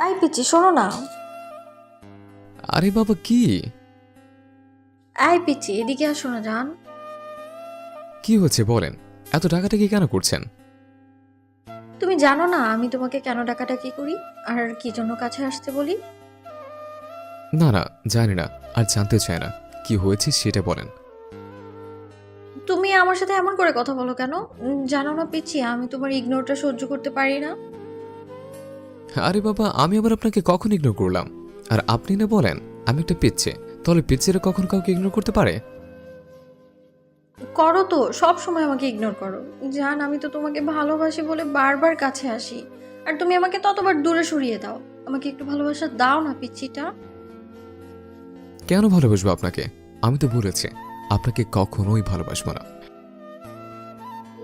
I পিচ্ছি শোনো না। আরে বাবা কি? আই পিচ্ছি এদিকে আসো না জান। কি হচ্ছে বলেন? এত ডাকাডাকি কেন করছেন? তুমি জানো না আমি তোমাকে কেন ডাকাডাকি করি আর কি জন্য কাছে আসতে বলি? না না, জানি না, আর জানতে চাই না। কি হয়েছে সেটা বলেন। তুমি আমার সাথে এমন করে কথা বলো কেন? জানো না পিচ্ছি আমি তোমার ইগনোরটা সহ্য করতে পারি না। আরে বাবা, আমি আবার আপনাকে কখন ইগনোর করলাম? আর আপনি না বলেন আমি একটা পিচ্ছে, তাহলে পিচ্ছেরা কখন কাউকে ইগনোর করতে পারে? করো তো, সব সময় আমাকে ইগনোর করো। জান আমি তো তোমাকে ভালোবাসি বলে বারবার কাছে আসি, আর তুমি আমাকে ততবার দূরে সরিয়ে দাও। আমাকে একটু ভালোবাসা দাও না পিচ্ছিটা। কেন ভালোবাসবো আপনাকে? আমি তো বলেছি আপনাকে কখনোই ভালোবাসবো না।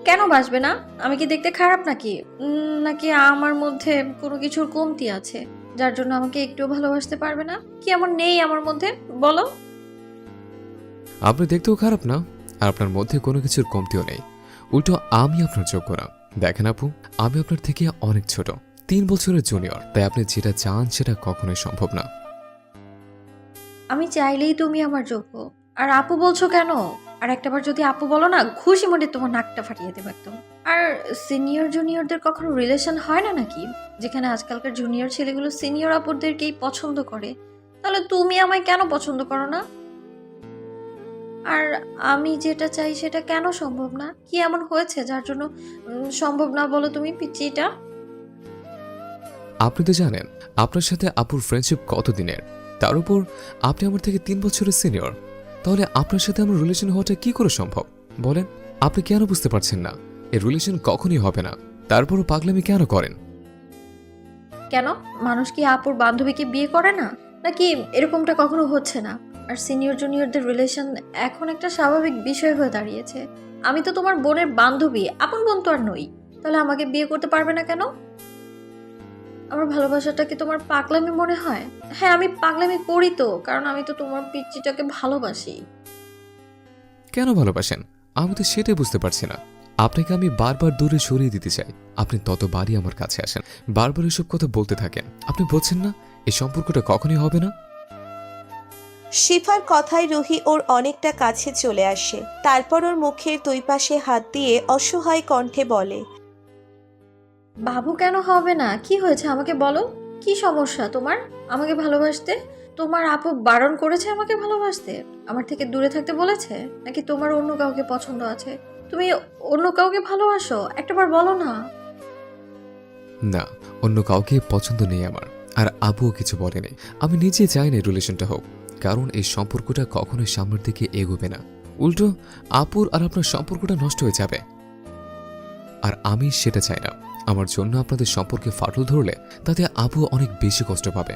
কেন বাসবে না? আমি কি দেখতে খারাপ নাকি? নাকি আমার মধ্যে কোনো কিছুর কমতি আছে যার জন্য আমাকে একটুও ভালোবাসতে পারবে না? কি এমন নেই আমার মধ্যে, বলো? আপনি দেখতেও খারাপ না, আর আপনার মধ্যে কোনো কিছুর কমতিও নেই। উল্টো আমি আপনার যোগ্য না। দেখেন আপু, আমি আপনার থেকে অনেক ছোট, 3 বছরের জুনিয়র, তাই আপনি যেটা চান সেটা কখনোই সম্ভব না। আমি চাইলেই তুমি আমার যোগ্য। আর আপু বলছো কেন? আর একটাবার যদি আপু বলো না, খুশি মনে তোমার নাকটা ফাটিয়ে দেবো একদম। আর সিনিয়র জুনিয়রদের কখনো রিলেশন হয় না নাকি? যেখানে আজকালকার জুনিয়র ছেলেগুলো সিনিয়র আপুদেরকেই পছন্দ করে, তাহলে তুমি আমায় কেন পছন্দ করো না? আর আমি যেটা চাই সেটা কেন সম্ভব না? কি এমন হয়েছে যার জন্য সম্ভব না বলো তুমি পিচ্চিটা? আপনি তো জানেন আপনার সাথে আপুর ফ্রেন্ডশিপ কতদিনের। তার উপর আপনি আমার থেকে 3 বছরের সিনিয়র। তাহলে আপনার সাথে আমার রিলেশন হওয়াটা কি করে সম্ভব বলেন? আপনি কেন বুঝতে পারছেন না? এই রিলেশন কখনই হবে না। তারপরও পাগলামি কেন করেন? কেন? মানুষ কি আপুর বান্ধবীকে বিয়ে করে না? নাকি এরকমটা কখনো হচ্ছে না? আর সিনিয়র জুনিয়রদের রিলেশন এখন একটা স্বাভাবিক বিষয় হয়ে দাঁড়িয়েছে। আমি তো তোমার বোনের বান্ধবী, আপন বোন তো আর নই। তাহলে আমাকে বিয়ে করতে পারবে না কেন? আমার ভালোবাসাটা কি তোমার পাগলামি মনে হয়? হ্যাঁ আমি পাগলামি করি তো, কারণ আমি তো তোমার পিচ্চিটাকে ভালোবাসি। কেন ভালোবাসেন? আমি তো সেটাই বুঝতে পারছি না। আপনাকে আমি বারবার দূরে সরিয়ে দিতে চাই, আপনি ততবারই আমার কাছে আসেন, বারবার এসব কথা বলতে থাকেন। আপনি বলছেন না এই সম্পর্কটা কখনই হবে না? শিফার কথায় রুহি ওর অনেকটা কাছে চলে আসে, তারপর ওর মুখের দুই পাশে হাত দিয়ে অসহায় কণ্ঠে বলে, বাবু কেন হবে না? কি হয়েছে আমাকে বলো। কি সমস্যা তোমার আমাকে ভালোবাসতে? তোমার আপু বারণ করেছে আমাকে ভালোবাসতে? আমার থেকে দূরে থাকতে বলেছে? নাকি তোমার অন্য কাউকে পছন্দ আছে? তুমি অন্য কাউকে ভালোবাসো? একটাবার বলো না। না, অন্য কাউকে পছন্দ নেই আমার। আর আবুও কিছু বলেনি। আমি নিজে চাই না রিলেশনটা হোক, কারণ এই সম্পর্কটা কখনোই সামনের দিকে এগোবে না। উল্টো আপুর আর আপনার সম্পর্কটা নষ্ট হয়ে যাবে, আর আমি সেটা চাই না। আমার জন্য আপনাদের সম্পর্কে ফাটল ধরলে তাতে আপু অনেক বেশি কষ্ট পাবে।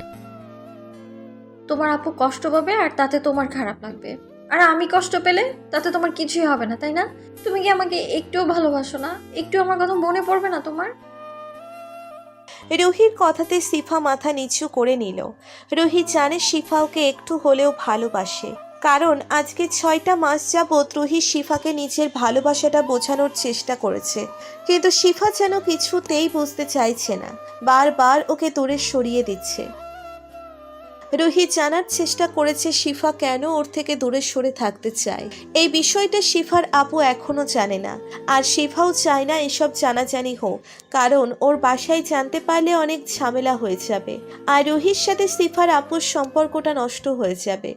তোমার আপু কষ্ট পাবে আর তাতে তোমার খারাপ লাগবে, আর আমি কষ্ট পেলে তাতে তোমার কিছুই হবে না, তাই না? তুমি কি আমাকে একটুও ভালোবাসো না? একটু আমার কথা মনে পড়বে না তোমার? রুহির কথাতে শিফা মাথা নিচু করে নিল। রুহি জানে শিফা ওকে একটু হলেও ভালোবাসে, কারণ আজকে 6টা মাস যাবৎ রুহি শিফাকে নিজের ভালোবাসাটা বোঝানোর চেষ্টা করেছে, কিন্তু শিফা যেন কিছুতেই বুঝতে চাইছে না, বারবার ওকে দূরে সরিয়ে দিচ্ছে। রুহি জানার চেষ্টা করেছে শিফা কেন ওর থেকে দূরে সরে থাকতে চায়। এই বিষয়টা শিফার আপু এখনো জানে না, আর শিফাও চায় না এসব জানাজানি হোক, কারণ ওর বাসায় জানতে পারলে অনেক ঝামেলা হয়ে যাবে, আর রুহির সাথে শিফার আপুর সম্পর্কটা নষ্ট হয়ে যাবে।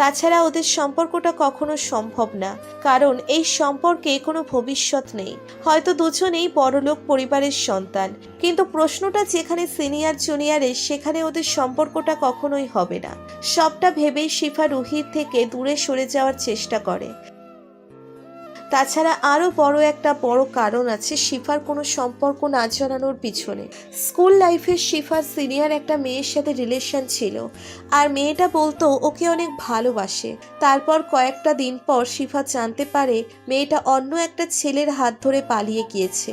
তাছাড়া ওদের সম্পর্কটা কখনো সম্ভব না, কারণ এই সম্পর্কে কোনো ভবিষ্যৎ নেই। হয়তো দুজনেই বড়লোক পরিবারের সন্তান, কিন্তু প্রশ্নটা যেখানে সিনিয়র জুনিয়রের, সেখানে ওদের সম্পর্কটা কখনোই হবে না। সবটা ভেবেই শিফা রুহির থেকে দূরে সরে যাওয়ার চেষ্টা করে। তাছাড়া আরও বড় কারণ আছে শিফার কোনো সম্পর্ক না জানানোর পিছনে। স্কুল লাইফে শিফার সিনিয়র একটা মেয়ের সাথে রিলেশন ছিল, আর মেয়েটা বলতো ওকে অনেক ভালোবাসে। তারপর কয়েকটা দিন পর শিফা জানতে পারে মেয়েটা অন্য একটা ছেলের হাত ধরে পালিয়ে গিয়েছে।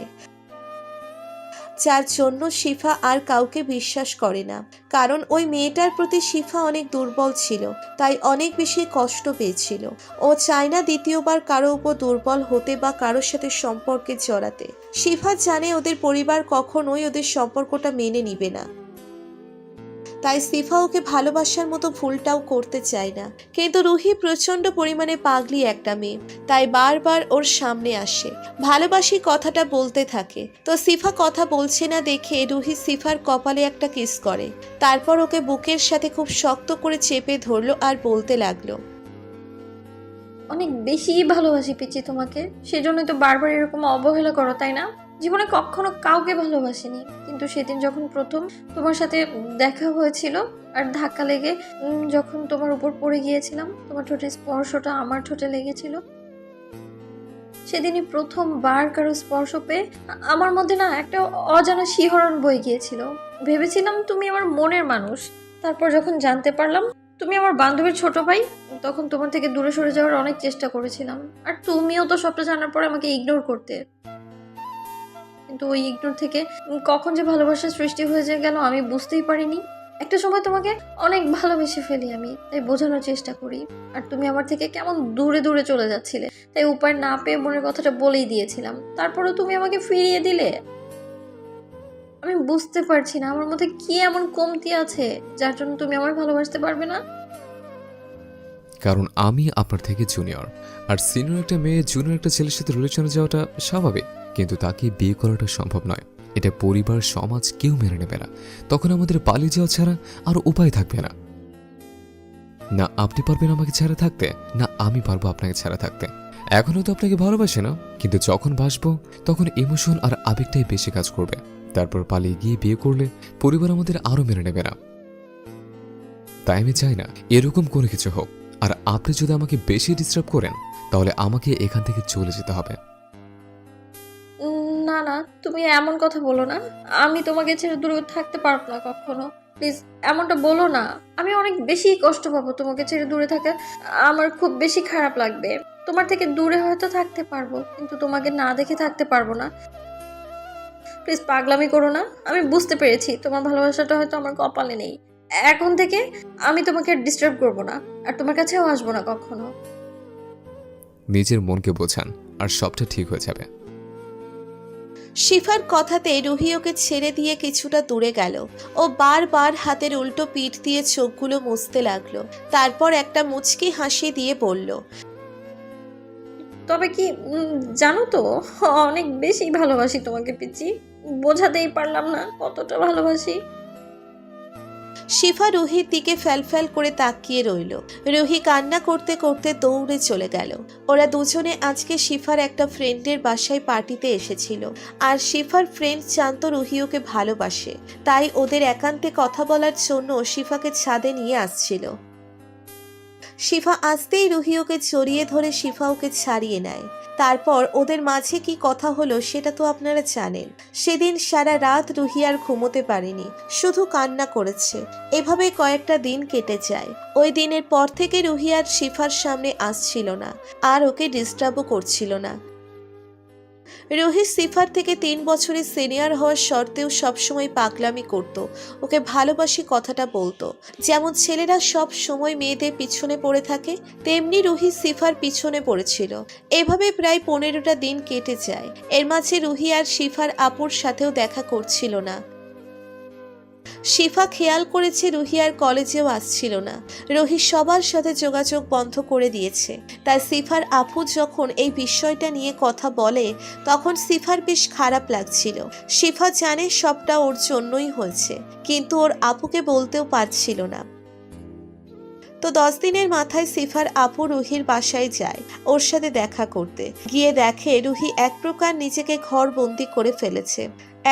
যার জন্য শিফা আর কাউকে বিশ্বাস করে না। কারণ ওই মেয়েটার প্রতি শিফা অনেক দুর্বল ছিল, তাই অনেক বেশি কষ্ট পেয়েছিল। ও চায় না দ্বিতীয়বার কারো উপর দুর্বল হতে বা কারোর সাথে সম্পর্কে জড়াতে। শিফা জানে ওদের পরিবার কখনোই ওদের সম্পর্কটা মেনে নিবে না, তাই শিফা ওকে ভালোবাসার মতো ভুলটাও করতে চায় না। কিন্তু রুহি প্রচন্ড পরিমাণে পাগলি একটা মেয়ে, তাই বারবার ওর সামনে আসে, ভালোবাসি কথাটা বলতে থাকে। তো শিফা কথা বলছে না দেখে রুহি শিফার কপালে একটা কিস করে, তারপর ওকে বুকের সাথে খুব শক্ত করে চেপে ধরলো আর বলতে লাগলো, অনেক বেশি ভালোবাসি পিচি তোমাকে, সেজন্যই তো বারবার এরকম অবহেলা করো, তাই না? জীবনে কখনো কাউকে ভালোবাসিনি, কিন্তু সেদিন যখন প্রথম তোমার সাথে দেখা হয়েছিল আর ধাক্কা লেগে যখন তোমার উপর পড়ে গিয়েছিলাম, তোমার ঠোঁটের স্পর্শটা আমার ঠোঁটে লেগেছিল, সেদিনই প্রথমবার কারো স্পর্শ পেয়ে আমার মধ্যে না একটা অজানা শিহরণ বয়ে গিয়েছিল। ভেবেছিলাম তুমি আমার মনের মানুষ, তারপর যখন জানতে পারলাম তুমি আমার বান্ধবীর ছোট ভাই, তখন তোমার থেকে দূরে সরে যাওয়ার অনেক চেষ্টা করেছিলাম। আর তুমিও তো সবটা জানার পরে আমাকে ইগনোর করতে, কিন্তু ওই ইগনোর থেকে কখন যে ভালোবাসার সৃষ্টি হয়ে গেল আমি বুঝতেই পারিনি। একটা সময় তোমাকে অনেক ভালোবেসে ফেলি আমি, তাই বোঝানোর চেষ্টা করি, আর তুমি আমার থেকে কেমন দূরে দূরে চলে যাচ্ছিলে, তাই উপায় না পেয়ে মনের কথাটা বলেই দিয়েছিলাম। তারপরেও তুমি আমাকে ফিরিয়ে দিলে। আমি বুঝতে পারছি না আমার মধ্যে কি এমন কমতি আছে যার জন্য তুমি আমায় ভালোবাসতে পারবে না। কারণ আমি আপনার থেকে জুনিয়র, আর সিনিয়র একটা মেয়ে জুনিয়র একটা ছেলের সাথে রিলেশনে যাওয়াটা স্বাভাবিক, কিন্তু তাকে বিয়ে করাটা সম্ভব নয়। এটা পরিবার সমাজ কেউ মেনে নেবে না। তখন আমাদের পালিয়ে যাওয়া ছাড়া আর উপায় থাকবে না। না আপনি পারবেন আমাকে ছাড়া থাকতে, না আমি পারবো আপনাকে ছাড়া থাকতে। এখনও তো আপনাকে ভালোবাসে না, কিন্তু যখন বাসবো তখন ইমোশন আর আবেগটাই বেশি কাজ করবে। তারপর পালিয়ে গিয়ে বিয়ে করলে পরিবার আমাদের আরো মেনে নেবে না। তাই আমি চাই না এরকম কোনো কিছু হোক। আর আপনি যদি আমাকে বেশি ডিস্টার্ব করেন তাহলে আমাকে এখান থেকে চলে যেতে হবে। না না, তুমি এমন কথা বলো না, আমি তোমাকে ছেড়ে দূরে থাকতে পারবো না কখনো। প্লিজ এমনটা বলো না, আমি অনেক বেশি কষ্ট পাবো তোমাকে ছেড়ে দূরে থাকা, আমার খুব বেশি খারাপ লাগবে। তোমার থেকে দূরে হয়তো থাকতে পারবো, কিন্তু তোমাকে না দেখে থাকতে পারবো না। প্লিজ পাগলামি করো না, আমি বুঝতে পেরেছি তোমার ভালোবাসাটা হয়তো আমার কপালে নেই। এখন থেকে আমি তোমাকে ডিস্টার্ব করবো না, আর তোমার কাছেও আসবো না কখনো। নিজের মনকে বোঝান আর সবটা ঠিক হয়ে যাবে। শিফার কথাতে রুহি ওকে ছেড়ে দিয়ে কিছুটা দূরে গেল। ও বারবার হাতের উল্টো পিঠ দিয়ে চোখগুলো মুছতে লাগলো, তারপর একটা মুচকি হাসি দিয়ে বলল, তবে কি জানো তো, অনেক বেশি ভালোবাসি তোমাকে পিচি, বোঝাতেই পারলাম না কতটা ভালোবাসি। শিফা রুহির দিকে ফ্যালফ্যাল করে তাকিয়ে রইল। রুহি কান্না করতে করতে দৌড়ে চলে গেল। ওরা দুজনে আজকে শিফার একটা ফ্রেন্ডের বাসায় পার্টিতে এসেছিল, আর শিফার ফ্রেন্ড জানতো রুহি ওকে ভালোবাসে, তাই ওদের একান্তে কথা বলার জন্য শিফাকে ছাদে নিয়ে আসছিল। শিফা আসতেই রুহি ওকে জড়িয়ে ধরে শিফা ওকে ছাড়িয়ে নেয়। তারপর ওদের মাঝে কি কথা হলো সেটা তো আপনারা জানেন। সেদিন সারা রাত রুহি আর ঘুমোতে পারেনি, শুধু কান্না করেছে। এভাবে কয়েকটা দিন কেটে যায়। ওই দিনের পর থেকে রুহি আর শিফার সামনে আসছিল না, আর ওকে ডিস্টার্বও করছিল না। রুহি শিফার থেকে 3 বছরের সিনিয়র হওয়ার সত্ত্বেও সবসময় পাগলামি করত, ওকে ভালোবাসি কথাটা বলতো। যেমন ছেলেরা সব সময় মেয়েদের পিছনে পড়ে থাকে, তেমনি রুহি শিফার পিছনে পড়েছিল। এভাবে প্রায় 15টা দিন কেটে যায়। এর মাঝে রুহি আর শিফার আপুর সাথেও দেখা করছিল না। শিফা খেয়াল করেছে রুহি আর কলেজেও আসছিল না। রুহি সবার সাথে যোগাযোগ বন্ধ করে দিয়েছে। তাই শিফার আপু যখন এই বিষয়টা নিয়ে কথা বলে তখন শিফার বেশ খারাপ লাগছিল। শিফা জানে সবটা ওর জন্যই হয়েছে, কিন্তু ওর আপুকে বলতেও পারছিল না। তো 10 দিনের মাথায় শিফার আপু রুহির বাসায় যায় ওর সাথে দেখা করতে। গিয়ে দেখে রুহি এক প্রকার নিজেকে ঘর বন্দি করে ফেলেছে।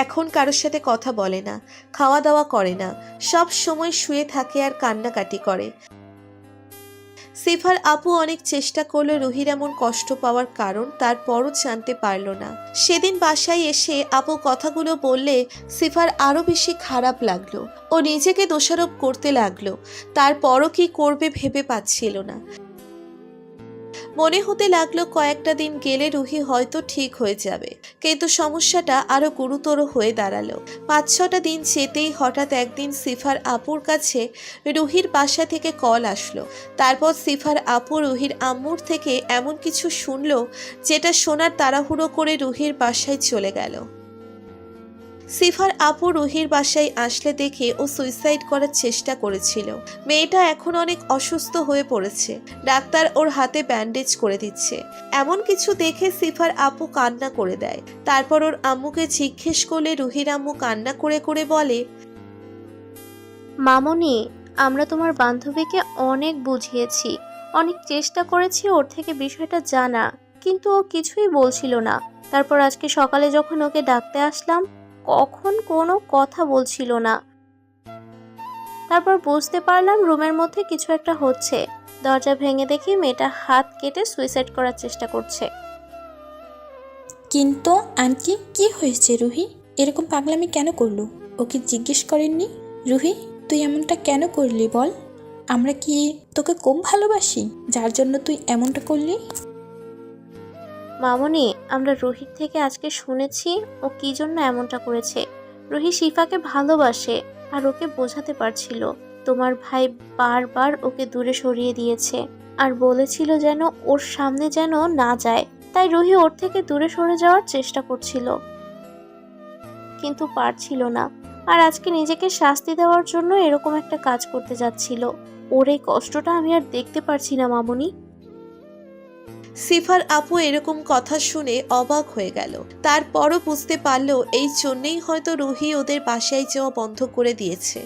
এখন কারোর সাথে কথা বলে না, খাওয়া দাওয়া করে না, সব সময় শুয়ে থাকে আর কান্নাকাটি করে। শিফার আপু অনেক চেষ্টা করলো রুহির এমন কষ্ট পাওয়ার কারণ, তারপরও জানতে পারল না। সেদিন বাসায় এসে আপু কথাগুলো বললে শিফার আরো বেশি খারাপ লাগলো। ও নিজেকে দোষারোপ করতে লাগলো, তারপরও কি করবে ভেবে পাচ্ছিল না। মনে হতে লাগলো কয়েকটা দিন গেলে রুহি হয়তো ঠিক হয়ে যাবে, কিন্তু সমস্যাটা আরো গুরুতর হয়ে দাঁড়ালো। 5-6টা দিন যেতেই হঠাৎ একদিন সিফার আপুর কাছে রুহির বাসা থেকে কল আসলো। তারপর সিফার আপু রুহির আম্মুর থেকে এমন কিছু শুনলো যেটা শোনার তাড়াহুড়ো করে রুহির বাসায় চলে গেল। সিফার আপু রুহির বাসায় আসলে দেখে ও সুইসাইড করার চেষ্টা করেছিল। মেয়েটা এখন অনেক অসুস্থ হয়ে পড়েছে, ডাক্তার ওর হাতে ব্যান্ডেজ করে দিচ্ছে। এমন কিছু দেখে সিফার আপু কান্না করে দেয়। তারপর ওর আম্মুকে জিজ্ঞেস করলে রুহির আম্মু কান্না করে করে বলে, মামনি, আমরা তোমার বান্ধবীকে অনেক বুঝিয়েছি, অনেক চেষ্টা করেছি ওর থেকে বিষয়টা জানা, কিন্তু ও কিছুই বলছিল না। তারপর আজকে সকালে যখন ওকে ডাকতে আসলাম, কখন কোনো কথা বলছিল না। তারপর বুঝতে পারলাম রুমের মধ্যে কিছু একটা হচ্ছে। দরজা ভেঙে দেখি মেয়েটা হাত কেটে সুইসাইড করার চেষ্টা করছে। কিন্তু আন্টি, কি হয়েছে রুহি? এরকম পাগলামি কেন করলো? ওকে জিজ্ঞেস করেননি? রুহি, তুই এমনটা কেন করলি বল? আমরা কি তোকে কম ভালোবাসি যার জন্য তুই এমনটা করলি? মামনি, আমরা রুহির থেকে আজকে শুনেছি ও কি জন্য এমনটা করেছে। রুহি শিফাকে ভালোবাসে আর ওকে বোঝাতে পারছিল। তোমার ভাই বারবার ওকে দূরে সরিয়ে দিয়েছে আর বলেছিল যেন ওর সামনে যেন না যায়। তাই রুহি ওর থেকে দূরে সরে যাওয়ার চেষ্টা করছিল, কিন্তু পারছিল না। আর আজকে নিজেকে শাস্তি দেওয়ার জন্য এরকম একটা কাজ করতে যাচ্ছিল। ওর এই কষ্টটা আমি আর দেখতে পারছি না মামনি। সিফার আপু এরকম কথা শুনে অবাক হয়ে গেল। তারপরও বুঝতে পারলো এই জন্যেই হয়তো রুহি ওদের বাসায় যাওয়া বন্ধ করে দিয়েছে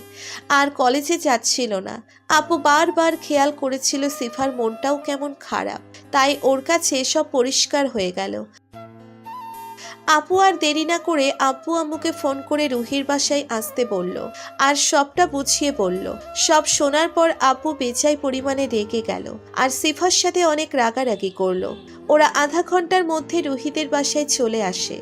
আর কলেজে যাচ্ছিল না। আপু বারবার খেয়াল করেছিল সিফার মনটাও কেমন খারাপ, তাই ওর কাছে সব পরিষ্কার হয়ে গেল। আপু আর দেরি না করে আব্বু আম্মুকে ফোন করে রুহির বাসায় আসতে বলল আর সবটা বুঝিয়ে বলল। সব শোনার পর আপু বেজায় পরিমাণে রেগে গেল আর সিফার সাথে অনেক রাগারাগি করলো। ওরা আধা ঘন্টার মধ্যে রুহিদের বাসায় চলে আসে।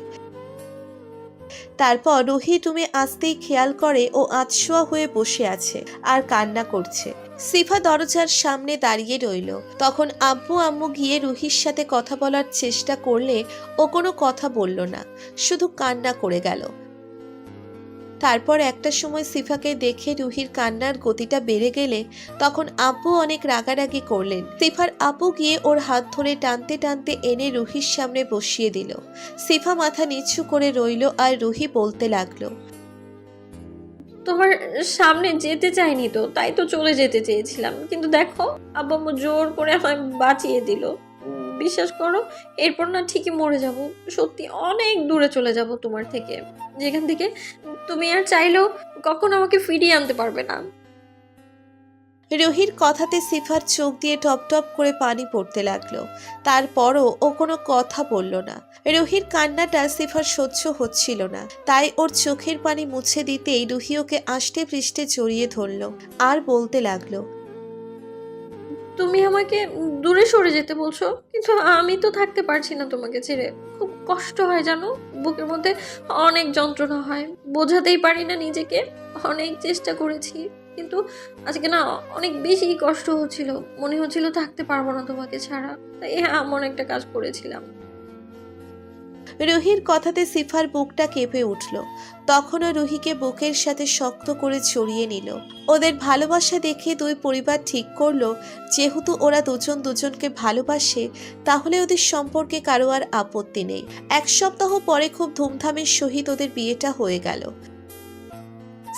তারপর রুহি রুমে আসতেই খেয়াল করে ও আতশোয়া হয়ে বসে আছে আর কান্না করছে। সিফা দরজার সামনে দাঁড়িয়ে রইল। তখন আব্বু আম্মু গিয়ে রুহির সাথে কথা বলার চেষ্টা করলে ও কোনো কথা বলল না, শুধু কান্না করে গেল। তারপর একটা সময় সিফাকে দেখে রুহির কান্নার গতিটা বেড়ে গেলে তখন আব্বু অনেক রাগারাগি করলেন। সিফার আপু গিয়ে ওর হাত ধরে টানতে টানতে এনে রুহির সামনে বসিয়ে দিল। সিফা মাথা নিচু করে রইল আর রুহি বলতে লাগলো, তোমার সামনে যেতে চাইনি তো, তাই তো চলে যেতে চেয়েছিলাম, কিন্তু দেখো আব্বু আম্মু জোর করে আমায় বাঁচিয়ে দিল। বিশ্বাস করো, এরপর না ঠিকই মরে যাব, সত্যি অনেক দূরে চলে যাব তোমার থেকে, যেখান থেকে তুমি আর চাইলেও কখনো আমাকে ফিরিয়ে আনতে পারবে না। রুহির কথাতে সিফার চোখ দিয়ে টপ টপ করে পানি পড়তে লাগলো। তারপরও ও কোনো কথা বলল না। রুহির কান্নাটা সিফার সহ্য হচ্ছিল না, তাই ওর চোখের পানি মুছে দিতেই রুহি ওকে আষ্টে পৃষ্ঠে জড়িয়ে ধরলো আর বলতে লাগলো, তুমি আমাকে দূরে সরে যেতে বলছো, কিন্তু আমি তো থাকতে পারছি না তোমাকে ছেড়ে। খুব কষ্ট হয় জানো, বুকের মধ্যে অনেক যন্ত্রণা হয়, বোঝাতেই পারি না নিজেকে। অনেক চেষ্টা করেছি, কিন্তু আজকে না অনেক বেশি কষ্ট হচ্ছিল, মনে হচ্ছিল থাকতে পারবো না তোমাকে ছাড়া, তাই এমন একটা কাজ করেছিলাম। রুহির কথাতে সিফার বুকটা কেঁপে উঠল। তখনও রুহিকে বুকের সাথে শক্ত করে জড়িয়ে নিল। ওদের ভালোবাসা দেখে দুই পরিবার ঠিক করলো যেহেতু ওরা দুজন দুজনকে ভালোবাসে তাহলে ওদের সম্পর্কে কারো আর আপত্তি নেই। 1 সপ্তাহ পরে খুব ধুমধামের সহিত ওদের বিয়েটা হয়ে গেল।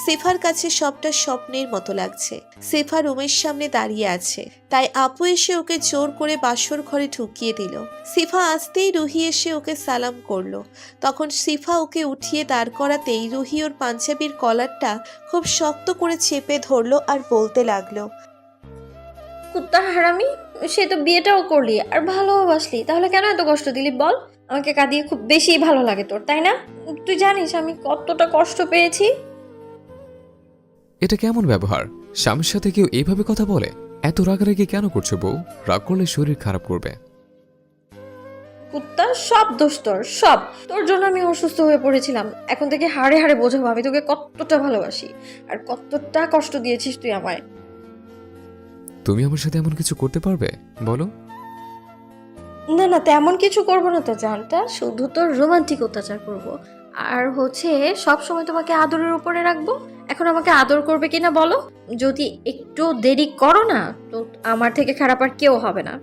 সিফার কাছে সবটা স্বপ্নের মতো লাগছে। সিফা রুমের সামনে দাঁড়িয়ে আছে, তাই আপু এসে ওকে জোর করে বাসর ঘরে ঢুকিয়ে দিল। সিফা আসতেই রুহি এসে ওকে সালাম করলো। তখন সিফা ওকে উঠিয়ে দাঁড় করাতেই রুহি ওর পাঞ্জাবির কলারটা খুব শক্ত করে চেপে ধরলো আর বলতে লাগলো, কুত্তা হারামি, সে তো বিয়েটাও করলি আর ভালোবাসলি, তাহলে কেন এত কষ্ট দিলি বল? আমাকে কাঁদিয়ে খুব বেশি ভালো লাগে তোর, তাই না? তুই জানিস আমি কতটা কষ্ট পেয়েছি। এটা কেমন ব্যবহার? স্বামীর সাথে কেউ এইভাবে কথা বলে? এত রাগারাগি কেন করছো বউ? রাগ করলে শরীর খারাপ করবে। কুত্তা, সব দোষ তোর, সব তোর জন্য আমি অসুস্থ হয়ে পড়েছিলাম। এখন থেকে হাড়ে হাড়ে বোঝাবো আমি তোকে কতটা ভালোবাসি আর কতটা কষ্ট দিয়েছিস তুই আমায়। তুমি আমার সাথে এমন কিছু করতে পারবে বলো? না না, তেমন কিছু করবো না তো জানটা, শুধু তো রোমান্টিক অত্যাচার করব। আর হচ্ছে সব সময় তোমাকে আদরের উপরে রাখবো। এখন আমাকে আদর করবে কিনা বলো? যদি একটু দেরি করো না, তো আমার থেকে খারাপ আর কেউ হবে না।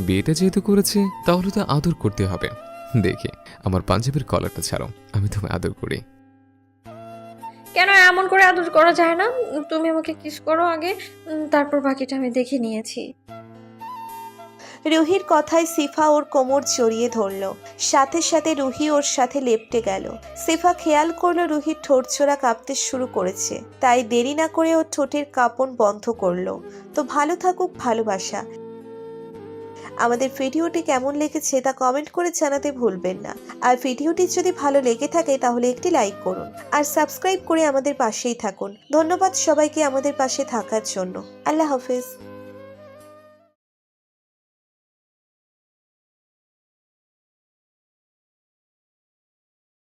বিয়েটা যেহেতু করেছি তাহলে তো আদর করতে হবে। দেখি আমার পাঞ্জাবির কলারটা ছাড়ো, আমি তোমায় আদর করি। কেন এমন করে আদর করা যায় না? তুমি আমাকে কিস করো আগে, তারপর বাকিটা আমি দেখে নিয়েছি। রুহির কথায় সিফা ওর কোমর জড়িয়ে ধরল, সাথে সাথে রুহি ওর সাথে লেপ্টে গেল। সিফা খেয়াল করলো রুহির ঠোঁট ছোড়া কাঁপতে শুরু করেছে, তাই দেরি না করে ওর ঠোঁটের কাঁপন বন্ধ করলো। তো ভালো থাকুক ভালোবাসা। আমাদের ভিডিওটি কেমন লেগেছে তা কমেন্ট করে জানাতে ভুলবেন না। আর ভিডিওটি যদি ভালো লেগে থাকে তাহলে একটি লাইক করুন আর সাবস্ক্রাইব করে আমাদের পাশেই থাকুন। ধন্যবাদ সবাইকে আমাদের পাশে থাকার জন্য। আল্লাহ হাফেজ।